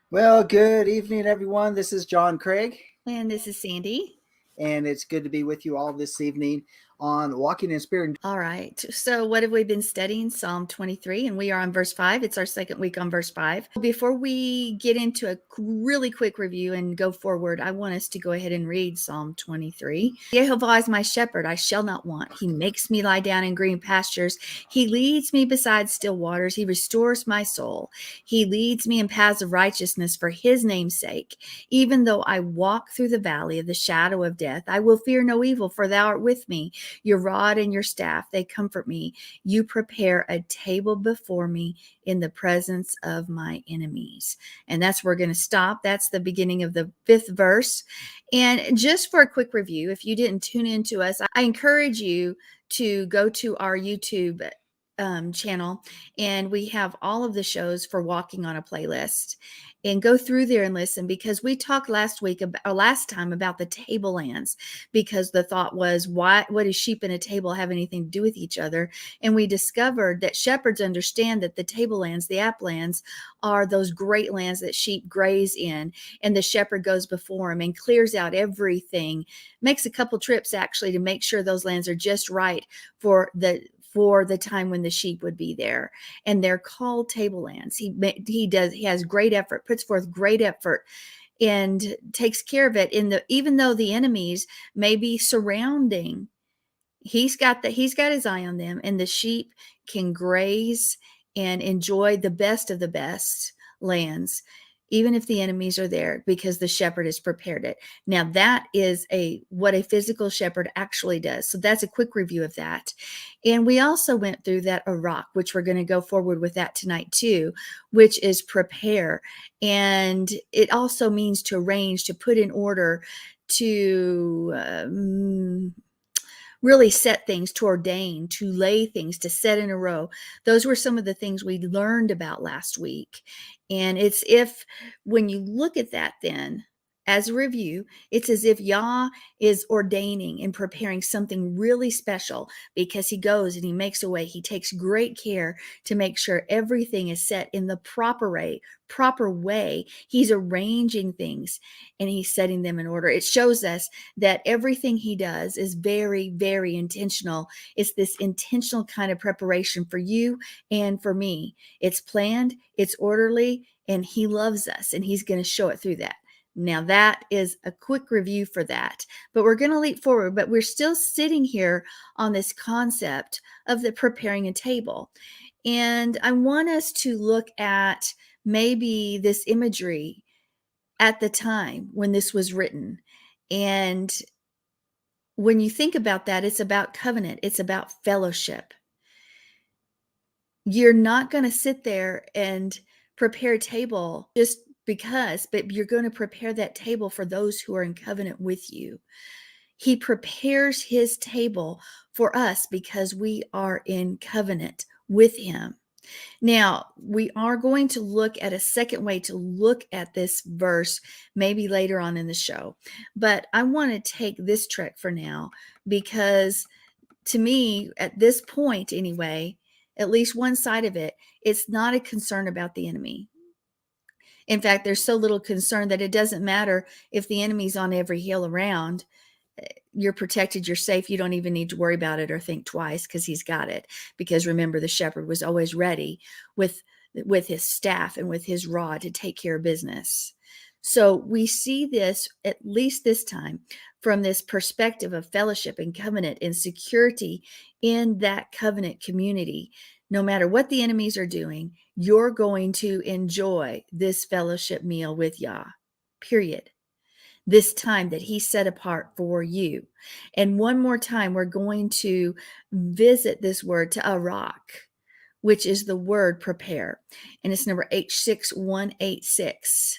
Well, good evening, everyone. This is John Craig, And this is Sandy. and it's good to be with you all this evening on Walking in Spirit. All right. So, what have we been studying? Psalm 23, and we are on verse 5. It's our second week on verse 5. Before we get into a really quick review and go forward, I want us to go ahead and read Psalm 23. Jehovah is my shepherd, I shall not want. He makes me lie down in green pastures. He leads me beside still waters. He restores my soul. He leads me in paths of righteousness for his name's sake. Even though I walk through the valley of the shadow of death, I will fear no evil, for thou art with me. Your rod and your staff, they comfort me. You prepare a table before me in the presence of my enemies. And that's where we're going to stop. That's the beginning of the 5th verse. And just for a quick review, if you didn't tune into us, I encourage you to go to our YouTube channel, and we have all of the shows for walking on a playlist, and go through there and listen, because we talked last time about the tablelands, because the thought was, what does sheep and a table have anything to do with each other? And we discovered that shepherds understand that the tablelands, the uplands, are those great lands that sheep graze in, and the shepherd goes before him and clears out everything, makes a couple trips actually to make sure those lands are just right for the time when the sheep would be there. And they're called tablelands. He has great effort, puts forth great effort, and takes care of it. Even though the enemies may be surrounding, he's got his eye on them, and the sheep can graze and enjoy the best of the best lands, even if the enemies are there, because the shepherd has prepared it. Now that is what a physical shepherd actually does. So that's a quick review of that. And we also went through that Iraq, which we're going to go forward with that tonight too, which is prepare. And it also means to arrange, to put in order, to really set things, to ordain, to lay things, to set in a row. Those were some of the things we learned about last week. And it's if, when you look at that, then as a review, it's as if Yah is ordaining and preparing something really special, because he goes and he makes a way. He takes great care to make sure everything is set in the proper way. He's arranging things and he's setting them in order. It shows us that everything he does is very, very intentional. It's this intentional kind of preparation for you and for me. It's planned, it's orderly, and he loves us, and he's going to show it through that. Now, that is a quick review for that, but we're going to leap forward. But we're still sitting here on this concept of the preparing a table. And I want us to look at maybe this imagery at the time when this was written. And when you think about that, it's about covenant, it's about fellowship. You're not going to sit there and prepare a table just because, but you're going to prepare that table for those who are in covenant with you. He prepares his table for us because we are in covenant with him. Now, we are going to look at a second way to look at this verse maybe later on in the show. But I want to take this trek for now, because to me, at this point anyway, at least one side of it, it's not a concern about the enemy. In fact, there's so little concern that it doesn't matter if the enemy's on every hill around. You're protected, you're safe. You don't even need to worry about it or think twice, because he's got it. Because remember, the shepherd was always ready with his staff and with his rod to take care of business. So we see this, at least this time, from this perspective of fellowship and covenant and security in that covenant community. No matter what the enemies are doing, you're going to enjoy this fellowship meal with Yah, period. This time that he set apart for you. And one more time, we're going to visit this word to Iraq, which is the word prepare. And it's number H6186.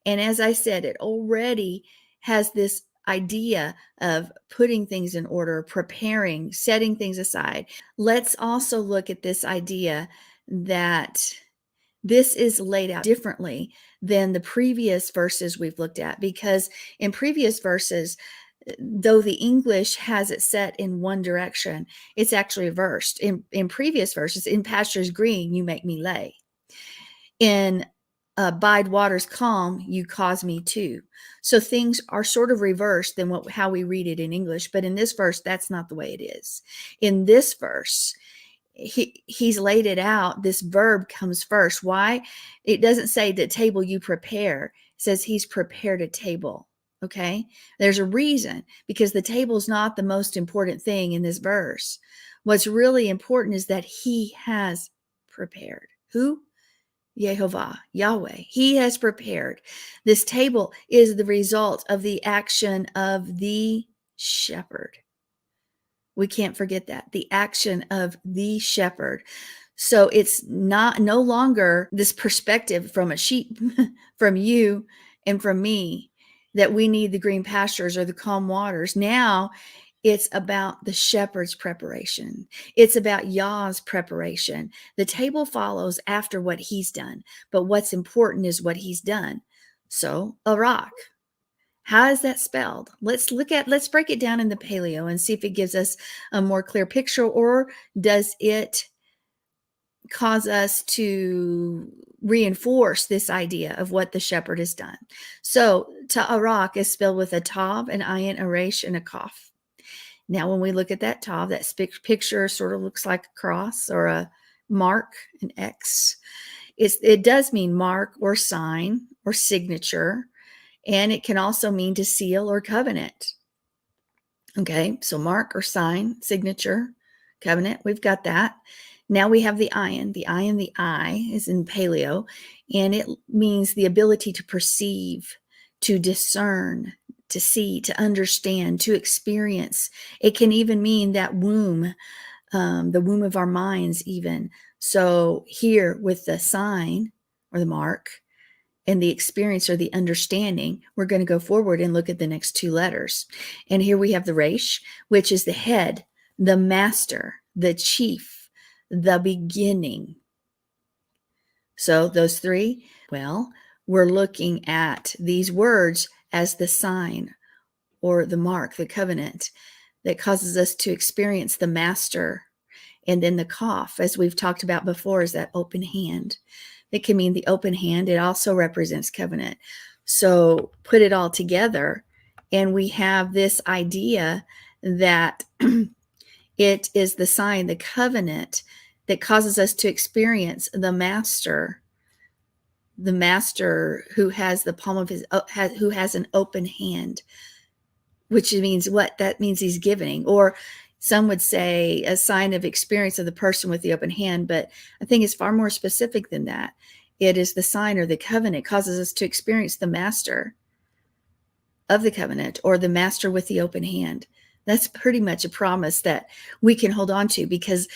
And as I said, it already has this idea of putting things in order, preparing, setting things aside. Let's also look at this idea that this is laid out differently than the previous verses we've looked at, because in previous verses, though the English has it set in one direction, it's actually reversed. In previous verses, in pastures green, you make me lay. In bide waters calm, you cause me to. So things are sort of reversed than how we read it in English. But in this verse, that's not the way it is. In this verse, he's laid it out. This verb comes first. Why? It doesn't say the table you prepare. It says he's prepared a table. Okay. There's a reason, because the table is not the most important thing in this verse. What's really important is that he has prepared. Who? Yehovah, Yahweh. He has prepared. This table is the result of the action of the shepherd. We can't forget that. The action of the shepherd. So it's no longer this perspective from a sheep, from you and from me, that we need the green pastures or the calm waters. Now it's about the shepherd's preparation. It's about Yah's preparation. The table follows after what he's done, but what's important is what he's done. So a rock. How is that spelled? Let's break it down in the paleo and see if it gives us a more clear picture, or does it cause us to reinforce this idea of what the shepherd has done. So ta'arak is spelled with a tav, an ayin, a resh, and a kaf. Now, when we look at that tav, that picture sort of looks like a cross or a mark, an X. It does mean mark or sign or signature, and it can also mean to seal or covenant. Okay, so mark or sign, signature, covenant, we've got that. Now we have the ayin. The ayin, the I, is in paleo, and it means the ability to perceive, to discern, to see, to understand, to experience. It can even mean that womb, the womb of our minds even. So here with the sign or the mark and the experience or the understanding, we're going to go forward and look at the next two letters. And here we have the resh, which is the head, the master, the chief, the beginning. So those three, well, we're looking at these words as the sign or the mark, the covenant that causes us to experience the master. And then the kaf, as we've talked about before, is that open hand. It can mean the open hand. It also represents covenant. So put it all together, and we have this idea that it is the sign, the covenant, that causes us to experience the master who has the palm of his, who has an open hand, which means what? That means he's giving, or some would say a sign of experience of the person with the open hand, but I think it's far more specific than that. It is the sign or the covenant causes us to experience the master of the covenant, or the master with the open hand. That's pretty much a promise that we can hold on to, because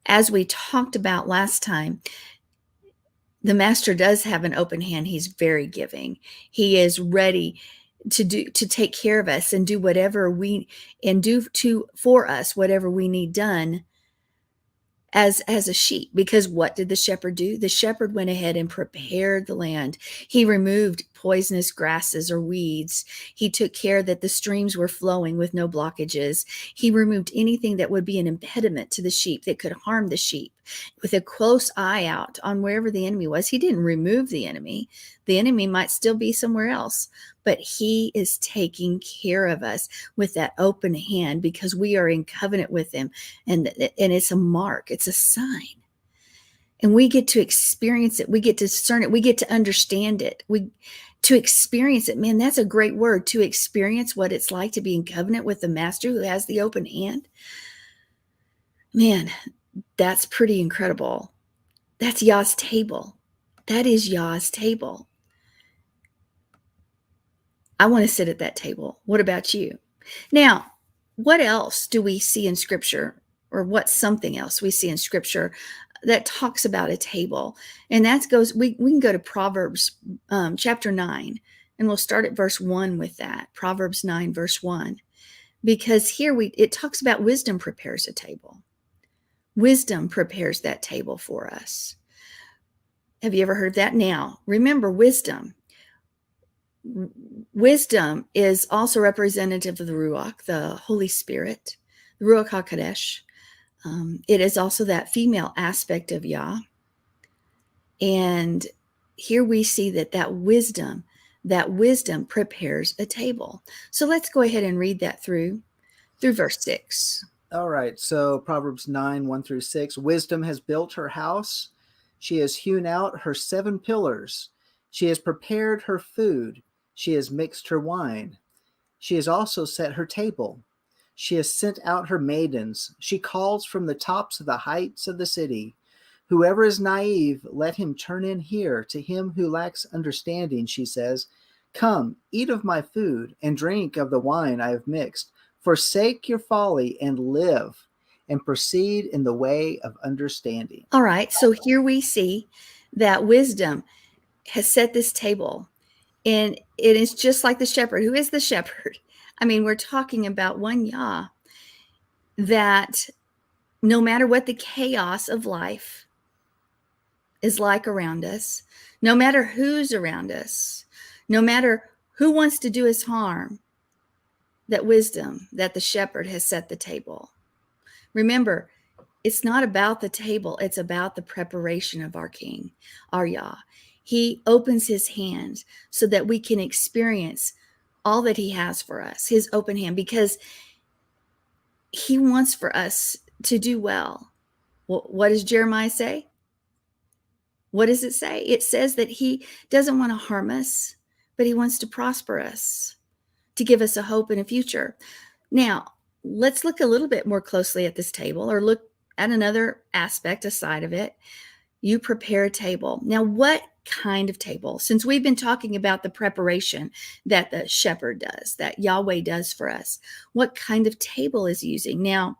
as we talked about last time, the master does have an open hand. He's very giving. He is ready to take care of us and do whatever for us whatever we need done as a sheep. Because what did the shepherd do? The shepherd went ahead and prepared the land. He removed poisonous grasses or weeds. He took care that the streams were flowing with no blockages. He removed anything that would be an impediment to the sheep, that could harm the sheep, with a close eye out on wherever the enemy was. He didn't remove the enemy. The enemy might still be somewhere else, but he is taking care of us with that open hand, because we are in covenant with him. And it's a mark, it's a sign. And we get to experience it. We get to discern it. We get to understand it. To experience it, man, that's a great word. To experience what it's like to be in covenant with the master who has the open hand. Man, that's pretty incredible. That's Yah's table. That is Yah's table. I want to sit at that table. What about you? Now, what else do we see in Scripture, or what's something else we see in Scripture that talks about a table? And that goes, we can go to Proverbs chapter 9, and we'll start at verse 1 with that. Proverbs 9, verse 1. Because here it talks about wisdom prepares a table. Wisdom prepares that table for us. Have you ever heard that? Now, remember, wisdom is also representative of the Ruach, the Holy Spirit, the Ruach HaKodesh. It is also that female aspect of Yah. And here we see that wisdom prepares a table. So let's go ahead and read that through verse 6. All right. So Proverbs 9, 1 through 6. Wisdom has built her house. She has hewn out her 7 pillars. She has prepared her food. She has mixed her wine. She has also set her table. She has sent out her maidens. She calls from the tops of the heights of the city. Whoever is naive, let him turn in here. To him who lacks understanding, she says, come, eat of my food, and drink of the wine I have mixed. Forsake your folly and live, and proceed in the way of understanding. All right, so here we see that wisdom has set this table, and it is just like the shepherd. Who is the shepherd? I mean, we're talking about one Yah, that no matter what the chaos of life is like around us, no matter who's around us, no matter who wants to do us harm, that wisdom, that the shepherd has set the table. Remember, it's not about the table, it's about the preparation of our King, our Yah. He opens his hands so that we can experience all that he has for us, his open hand, because he wants for us to do well. What does Jeremiah say? What does it say? It says that he doesn't want to harm us, but he wants to prosper us, to give us a hope and a future. Now, let's look a little bit more closely at this table, or look at another aspect, a side of it. You prepare a table. Now, what kind of table? Since we've been talking about the preparation that the shepherd does, that Yahweh does for us, what kind of table is he using? Now,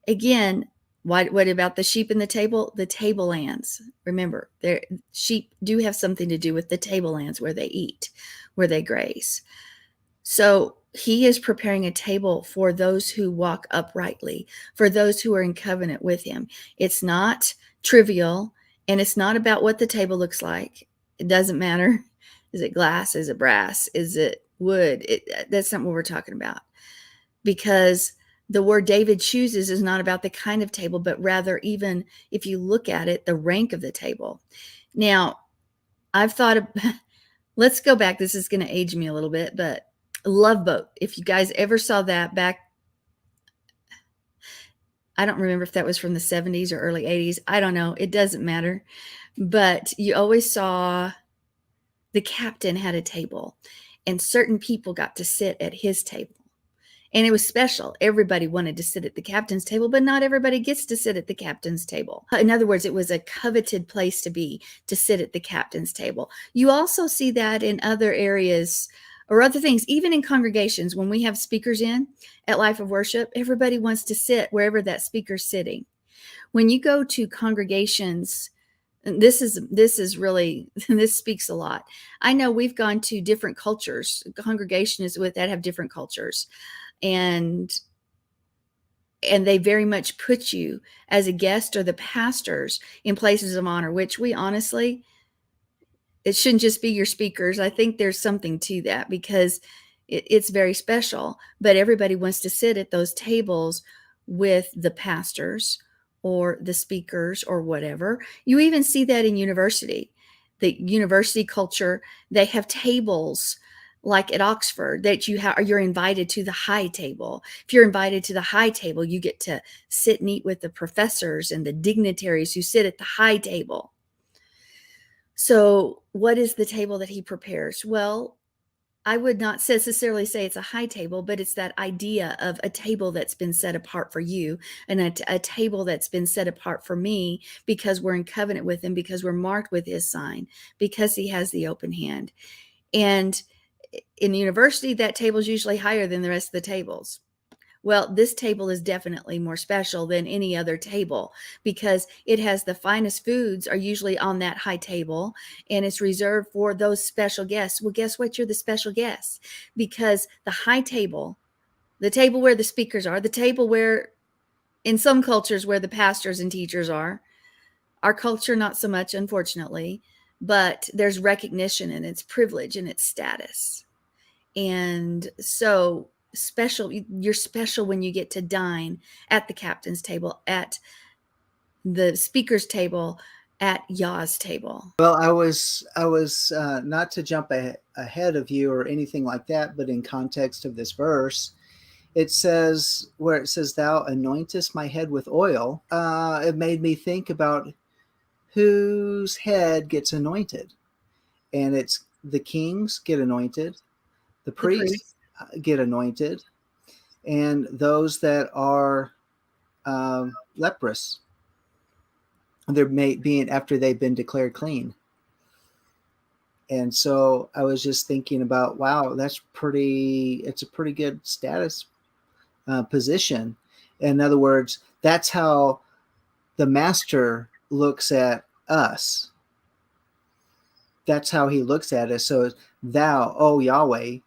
again, what about the sheep in the table? The tablelands. Remember, sheep do have something to do with the tablelands where they eat, where they graze. So he is preparing a table for those who walk uprightly, for those who are in covenant with him. It's not trivial, and it's not about what the table looks like. It doesn't matter. Is it glass? Is it brass? Is it wood? That's not what we're talking about. Because the word David chooses is not about the kind of table, but rather, even if you look at it, the rank of the table. Now, I've thought of, let's go back. This is going to age me a little bit, but Love Boat. If you guys ever saw that back, I don't remember if that was from the 70s or early 80s. I don't know. It doesn't matter. But you always saw the captain had a table, and certain people got to sit at his table. And it was special. Everybody wanted to sit at the captain's table, but not everybody gets to sit at the captain's table. In other words, it was a coveted place to be, to sit at the captain's table. You also see that in other areas or other things, even in congregations. When we have speakers in at Life of Worship, everybody wants to sit wherever that speaker's sitting. When you go to congregations, this is really, this speaks a lot. I know we've gone to different cultures, congregations that have different cultures. And they very much put you as a guest or the pastors in places of honor, which we honestly, it shouldn't just be your speakers. I think there's something to that, because it's very special, but everybody wants to sit at those tables with the pastors or the speakers or whatever. You even see that in university, the university culture. They have tables like at Oxford that you're invited to the high table. If you're invited to the high table, you get to sit and eat with the professors and the dignitaries who sit at the high table. So what is the table that he prepares? Well, I would not necessarily say it's a high table, but it's that idea of a table that's been set apart for you, and a table that's been set apart for me, because we're in covenant with him, because we're marked with his sign, because he has the open hand. And in university, that table is usually higher than the rest of the tables. Well, this table is definitely more special than any other table, because it has the finest foods are usually on that high table, and it's reserved for those special guests. Well, guess what? You're the special guest, because the high table, the table where the speakers are, the table where, in some cultures, where the pastors and teachers are, our culture, not so much, unfortunately, but there's recognition and it's privilege and it's status. And so you're special when you get to dine at the captain's table, at the speaker's table, at Yah's table? Well, I was not to jump ahead of you or anything like that, but in context of this verse, it says where it says, "Thou anointest my head with oil." It made me think about whose head gets anointed, and it's the kings get anointed, the The priest. priests get anointed, and those that are leprous, they're being after they've been declared clean. And so I was just thinking about, wow, it's a pretty good status position. In other words, that's how the master looks at us. That's how he looks at us. So thou, oh Yahweh,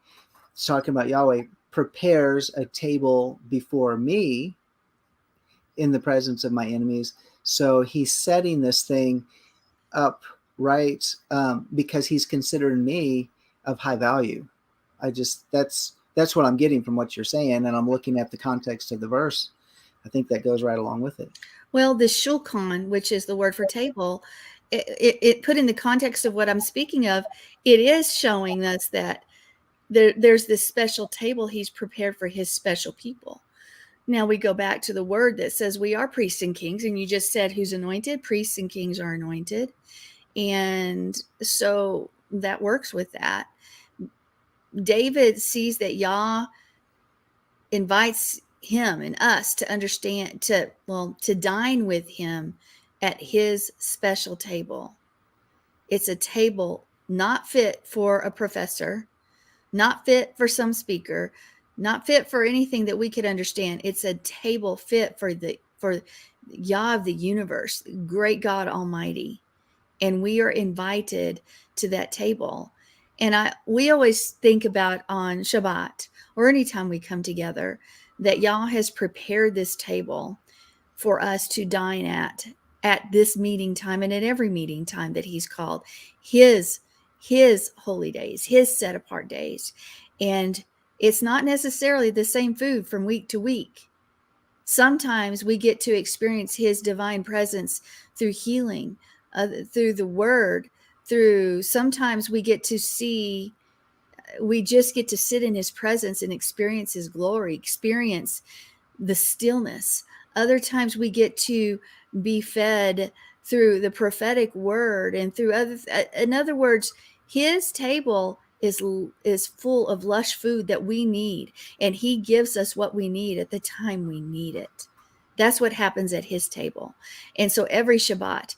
it's talking about Yahweh, prepares a table before me in the presence of my enemies. So he's setting this thing up right, because he's considering me of high value. That's what I'm getting from what you're saying, and I'm looking at the context of the verse. I think that goes right along with it. Well, the shulchan, which is the word for table, it put in the context of what I'm speaking of, it is showing us that there's this special table he's prepared for his special people. Now we go back to the word that says we are priests and kings, and you just said who's anointed? Priests and kings are anointed. And so that works with that. David sees that Yah invites him and us to understand, to dine with him at his special table. It's a table not fit for a professor, not fit for some speaker, not fit for anything that we could understand. It's a table fit for Yah of the universe, great God Almighty. And we are invited to that table. And we always think about on Shabbat or anytime we come together that Yah has prepared this table for us to dine at this meeting time and at every meeting time that he's called his holy days, his set apart days. And it's not necessarily the same food from week to week. Sometimes we get to experience his divine presence through healing, through the word, sometimes we just get to sit in his presence and experience his glory, experience the stillness. Other times we get to be fed through the prophetic word and in other words, his table is full of lush food that we need, and he gives us what we need at the time we need it. That's what happens at his table. And so every Shabbat,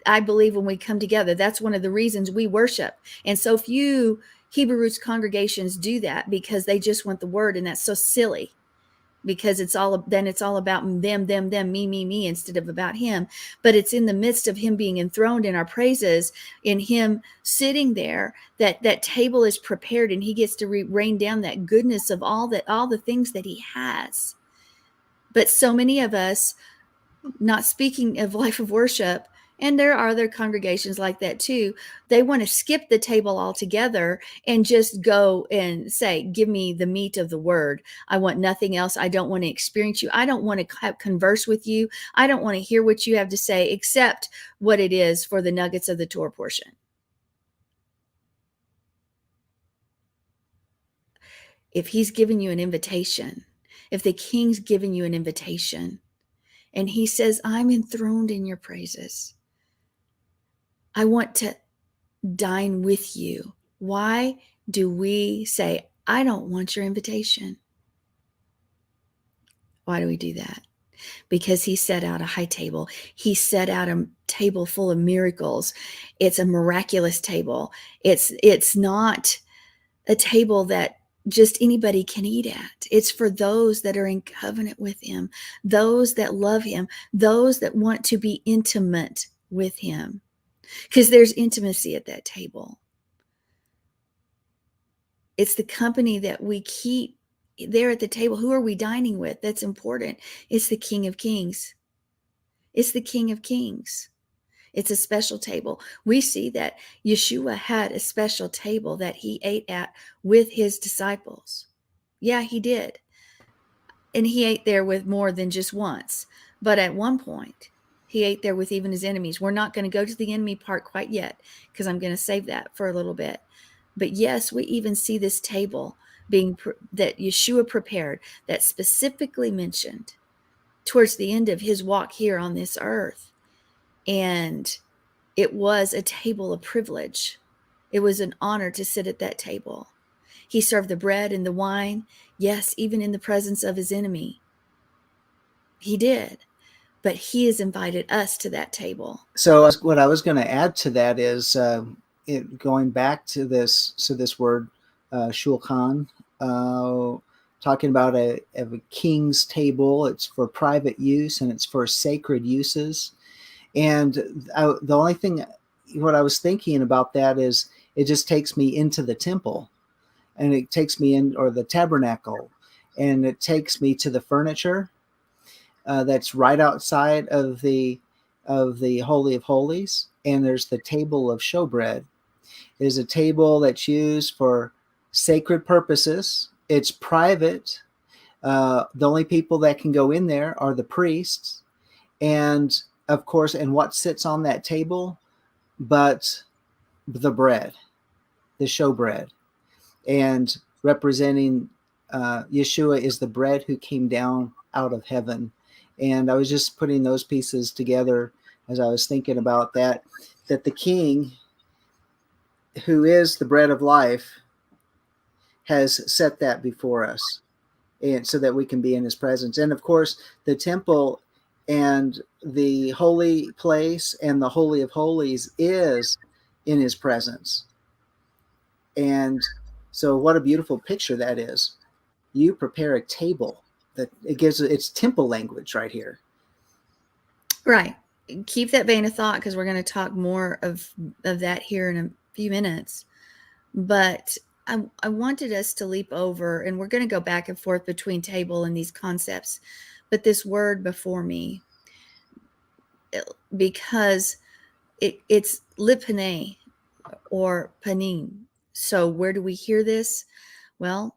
I believe when we come together, that's one of the reasons we worship. And so few Hebrew roots congregations do that because they just want the word, and that's so silly, because it's all about them, me, instead of about him. But it's in the midst of him being enthroned in our praises, in him sitting there, that table is prepared, and he gets to rain down that goodness of all the things that he has. But so many of us, not speaking of Life of Worship, and there are other congregations like that too, they want to skip the table altogether and just go and say, give me the meat of the word. I want nothing else. I don't want to experience you. I don't want to converse with you. I don't want to hear what you have to say except what it is for the nuggets of the Torah portion. If he's given you an invitation, if the king's given you an invitation, and he says, I'm enthroned in your praises, I want to dine with you. Why do we say, I don't want your invitation? Why do we do that? Because he set out a high table. He set out a table full of miracles. It's a miraculous table. It's not a table that just anybody can eat at. It's for those that are in covenant with him, those that love him, those that want to be intimate with him, because there's intimacy at that table. It's the company that we keep there at the table. Who are we dining with? That's important. It's the King of Kings. It's the King of Kings. It's a special table. We see that Yeshua had a special table that he ate at with his disciples. Yeah, he did. And he ate there with more than just once. But at one point, He ate there with even his enemies. We're not going to go to the enemy part quite yet because I'm going to save that for a little bit. But yes, we even see this table that Yeshua prepared, that specifically mentioned towards the end of his walk here on this earth. And it was a table of privilege. It was an honor to sit at that table. He served the bread and the wine, yes, even in the presence of his enemy. He did. But he has invited us to that table. So what I was going to add to that is going back to this word shulchan, talking about a king's table. It's for private use and it's for sacred uses. And the only thing, what I was thinking about that is it just takes me into the temple, and it takes me in, or the tabernacle, and it takes me to the furniture that's right outside of the Holy of Holies. And there's the table of showbread. It is a table that's used for sacred purposes. It's private. The only people that can go in there are the priests. And of course, and what sits on that table but the bread, the showbread. And representing Yeshua is the bread who came down out of heaven. And I was just putting those pieces together as I was thinking about that the king, who is the bread of life, has set that before us, and so that we can be in his presence. And of course, the temple and the holy place and the Holy of Holies is in his presence. And so what a beautiful picture that is. You prepare a table. That it gives, it's temple language right here. Right. Keep that vein of thought, because we're going to talk more of that here in a few minutes. But I wanted us to leap over, and we're going to go back and forth between table and these concepts. But this word before me, because it's lipane or panim. So where do we hear this? Well,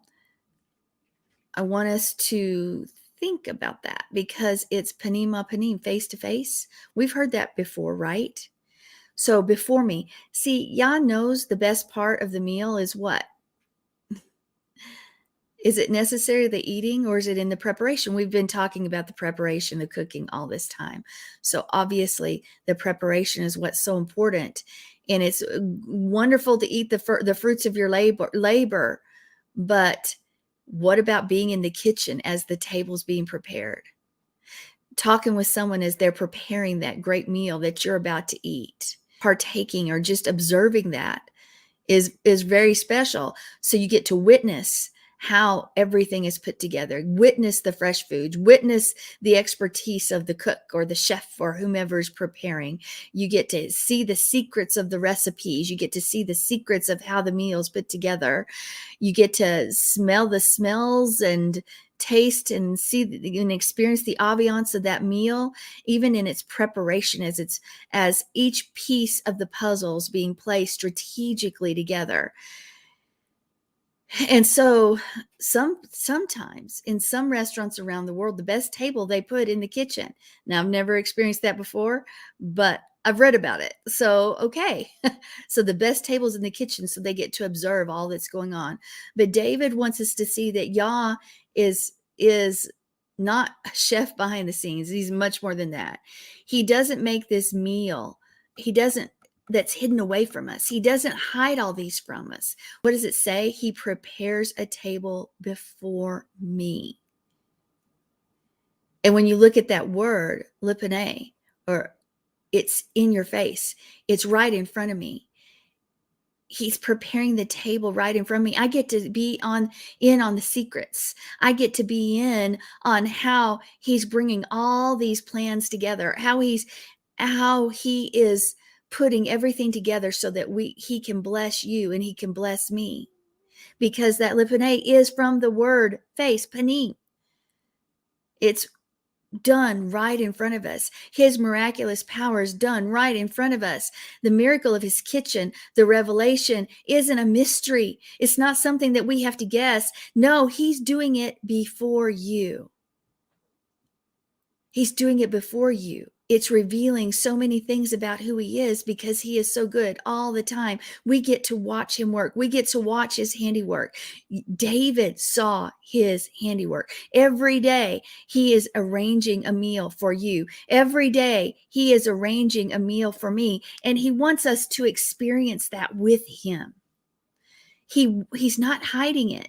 I want us to think about that, because it's panima panim, face to face. We've heard that before, right? So before me, see, Yah knows the best part of the meal is what? Is it necessary, the eating, or is it in the preparation? We've been talking about the preparation, the cooking all this time. So obviously the preparation is what's so important. And it's wonderful to eat the fruits of your labor. But what about being in the kitchen as the table's being prepared? Talking with someone as they're preparing that great meal that you're about to eat, partaking or just observing that is very special. So you get to witness how everything is put together, witness the fresh foods, witness the expertise of the cook or the chef or whomever is preparing. You get to see the secrets of the recipes. You get to see the secrets of how the meal's put together. You get to smell the smells and taste and see and experience the ambiance of that meal, even in its preparation, as each piece of the puzzles being placed strategically together. And so sometimes in some restaurants around the world, the best table they put in the kitchen. Now, I've never experienced that before, but I've read about it. So, okay. So the best table's in the kitchen, so they get to observe all that's going on. But David wants us to see that Yah is not a chef behind the scenes. He's much more than that. He doesn't make this meal. That's hidden away from us. He doesn't hide all these from us. What does it say? He prepares a table before me. And when you look at that word, lipane, or it's in your face, it's right in front of me. He's preparing the table right in front of me. I get to be in on the secrets. I get to be in on how he's bringing all these plans together, how he is putting everything together so that he can bless you and he can bless me, because that lipane is from the word face, panim. It's done right in front of us. His miraculous power is done right in front of us. The miracle of his kitchen, the revelation, isn't a mystery. It's not something that we have to guess. No, he's doing it before you. He's doing it before you. it's revealing so many things about who he is because he is so good all the time. We get to watch him work. We get to watch his handiwork. David saw his handiwork. Every day he is arranging a meal for you. Every day he is arranging a meal for me. And he wants us to experience that with him. He's not hiding it.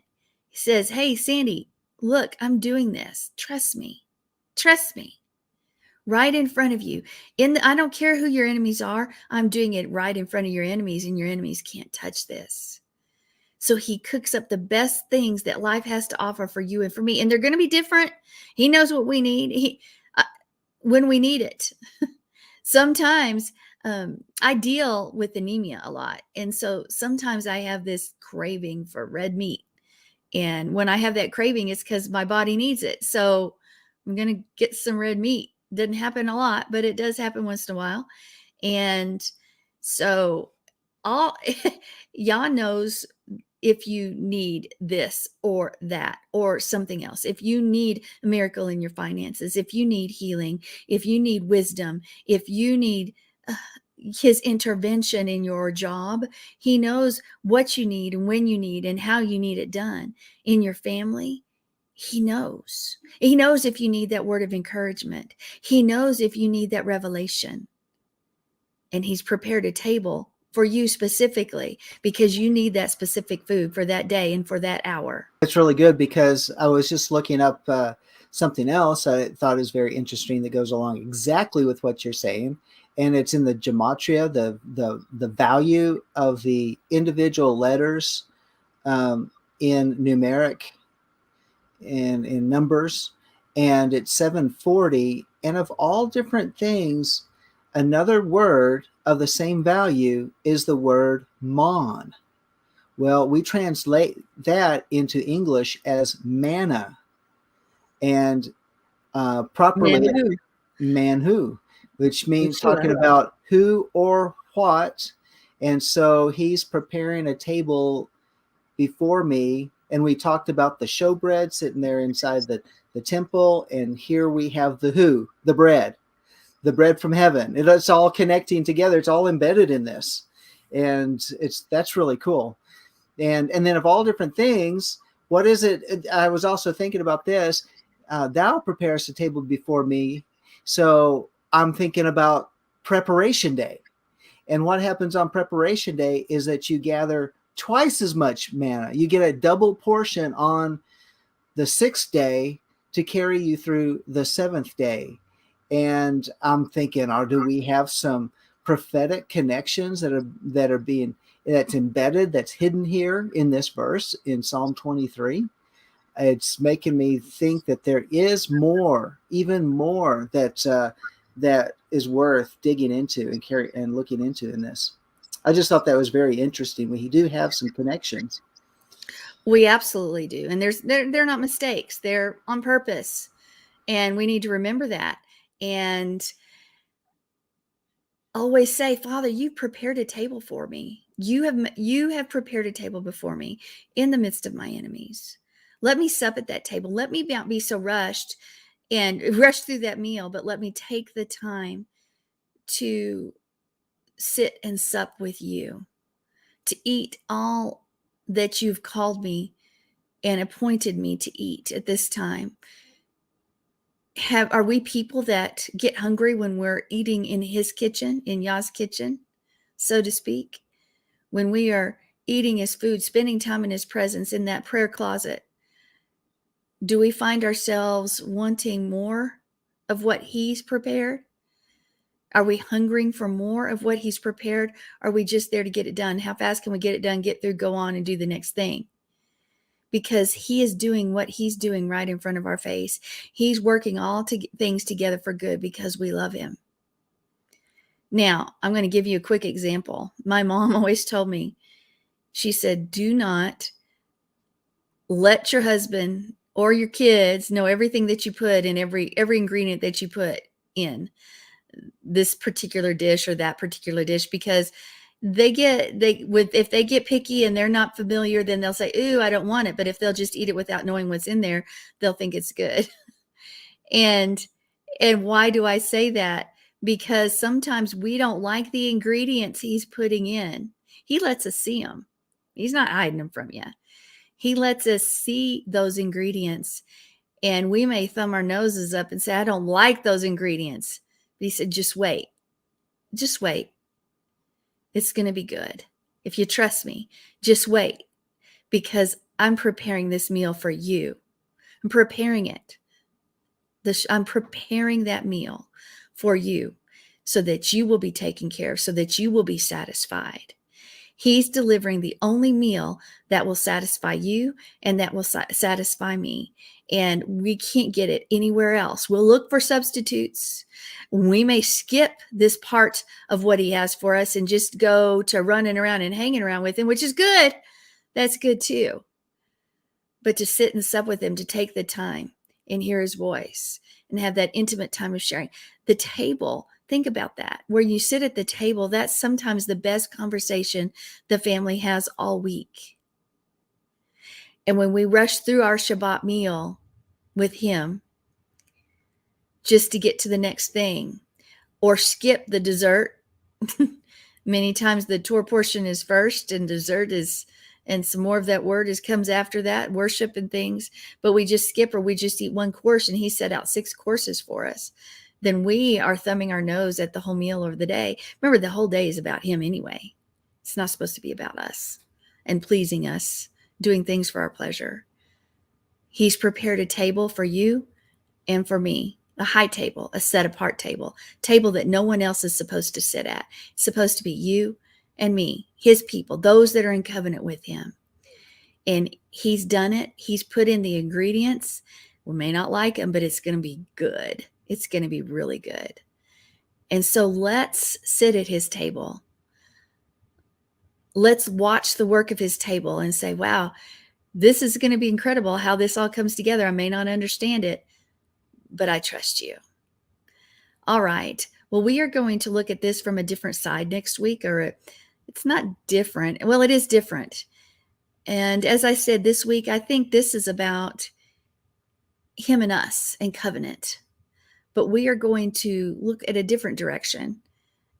He says, hey, Sandi, look, I'm doing this. Trust me. Trust me. Right in front of you. I don't care who your enemies are. I'm doing it right in front of your enemies, and your enemies can't touch this. So he cooks up the best things that life has to offer for you and for me. And they're going to be different. He knows what we need when we need it. Sometimes I deal with anemia a lot. And so sometimes I have this craving for red meat. And when I have that craving, it's because my body needs it. So I'm going to get some red meat. Doesn't happen a lot, but it does happen once in a while. And so Yah knows if you need this or that or something else, if you need a miracle in your finances, if you need healing, if you need wisdom, if you need his intervention in your job, he knows what you need and when you need and how you need it done. In your family, he knows. He knows if you need that word of encouragement. He knows if you need that revelation. And he's prepared a table for you specifically because you need that specific food for that day and for that hour. It's really good because I was just looking up something else I thought is very interesting that goes along exactly with what you're saying. And it's in the gematria, the value of the individual letters in numeric and in numbers. And it's 740. And of all different things, another word of the same value is the word mon. Well, we translate that into English as manna, and properly manhu, which means talking about who or what. And so he's preparing a table before me, and we talked about the showbread sitting there inside the temple, and here we have the bread from heaven. It's all connecting together. It's all embedded in this, and that's really cool. And then of all different things, what is it? I was also thinking about this. Thou preparest a table before me. So I'm thinking about preparation day. And what happens on preparation day is that you gather twice as much manna. You get a double portion on the 6th day to carry you through the 7th day. And I'm thinking, do we have some prophetic connections that are being that's embedded, that's hidden here in this verse in Psalm 23? It's making me think that there is more, even more that is worth digging into and looking into in this. I just thought that was very interesting. We do have some connections. We absolutely do. And they're not mistakes. They're on purpose. And we need to remember that. And always say, Father, you've prepared a table for me. You have prepared a table before me in the midst of my enemies. Let me sup at that table. Let me not be so rushed and rush through that meal, but let me take the time to sit and sup with you, to eat all that you've called me and appointed me to eat at this time. Are we people that get hungry when we're eating in his kitchen, in Yah's kitchen, so to speak? When we are eating his food, spending time in his presence in that prayer closet, do we find ourselves wanting more of what he's prepared? Are we hungering for more of what he's prepared? Are we just there to get it done? How fast can we get it done, get through, go on and do the next thing? Because he is doing what he's doing right in front of our face. He's working all things together for good because we love him. Now, I'm going to give you a quick example. My mom always told me, she said, do not let your husband or your kids know everything that you put in every ingredient that you put in this particular dish or that particular dish, because if they get picky and they're not familiar, then they'll say, ooh, I don't want it. But if they'll just eat it without knowing what's in there, they'll think it's good. And why do I say that? because sometimes we don't like the ingredients he's putting in. He lets us see them. He's not hiding them from you. He lets us see those ingredients, and we may thumb our noses up and say, I don't like those ingredients. But he said, just wait. Just wait. It's going to be good. If you trust me, just wait, because I'm preparing this meal for you. I'm preparing it. I'm preparing that meal for you so that you will be taken care of, so that you will be satisfied. He's delivering the only meal that will satisfy you and that will satisfy me. And we can't get it anywhere else. We'll look for substitutes. We may skip this part of what he has for us and just go to running around and hanging around with him, which is good. That's good too. But to sit and sup with him, to take the time and hear his voice and have that intimate time of sharing. The table, think about that. Where you sit at the table, that's sometimes the best conversation the family has all week. And when we rush through our Shabbat meal with him just to get to the next thing, or skip the dessert, many times the Torah portion is first and dessert is, and some more of that word comes after that, worship and things, but we just skip, or we just eat one course, and he set out 6 courses for us. Then we are thumbing our nose at the whole meal of the day. Remember, the whole day is about him anyway. It's not supposed to be about us and pleasing us, doing things for our pleasure. He's prepared a table for you and for me, a high table, a set apart table that no one else is supposed to sit at. It's supposed to be you and me, his people, those that are in covenant with him. And he's done it. He's put in the ingredients. We may not like them, but it's going to be good. It's going to be really good. And so let's sit at his table. Let's watch the work of his table and say, wow, this is going to be incredible how this all comes together. I may not understand it, but I trust you. All right. Well, we are going to look at this from a different side next week, or it's not different. Well, it is different. And as I said this week, I think this is about him and us and covenant. But we are going to look at a different direction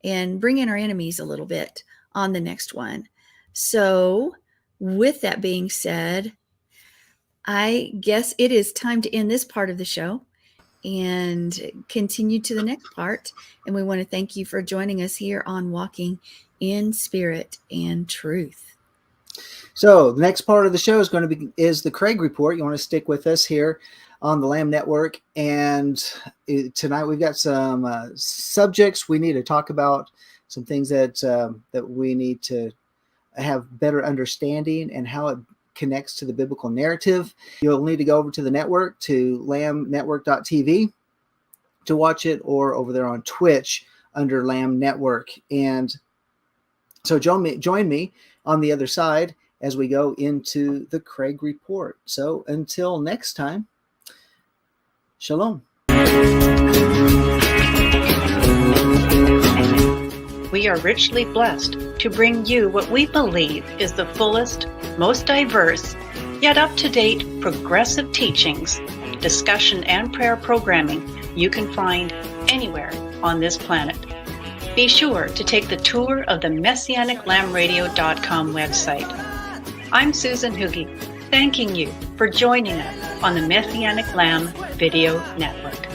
and bring in our enemies a little bit on the next one. So with that being said, I guess it is time to end this part of the show and continue to the next part. And we want to thank you for joining us here on Walking in Spirit and Truth. So the next part of the show is the Craig Report. You want to stick with us here on the Lamb Network. And tonight we've got some subjects we need to talk about, some things that we need to have better understanding and how it connects to the biblical narrative. You'll need to go over to the network, to lambnetwork.tv to watch it, or over there on Twitch under Lamb Network. And so join me on the other side as we go into the Craig Report. So until next time, shalom. We are richly blessed to bring you what we believe is the fullest, most diverse, yet up-to-date progressive teachings, discussion, and prayer programming you can find anywhere on this planet. Be sure to take the tour of the MessianicLambRadio.com website. I'm Susan Hoogie, thanking you for joining us on the Messianic Lamb Video Network.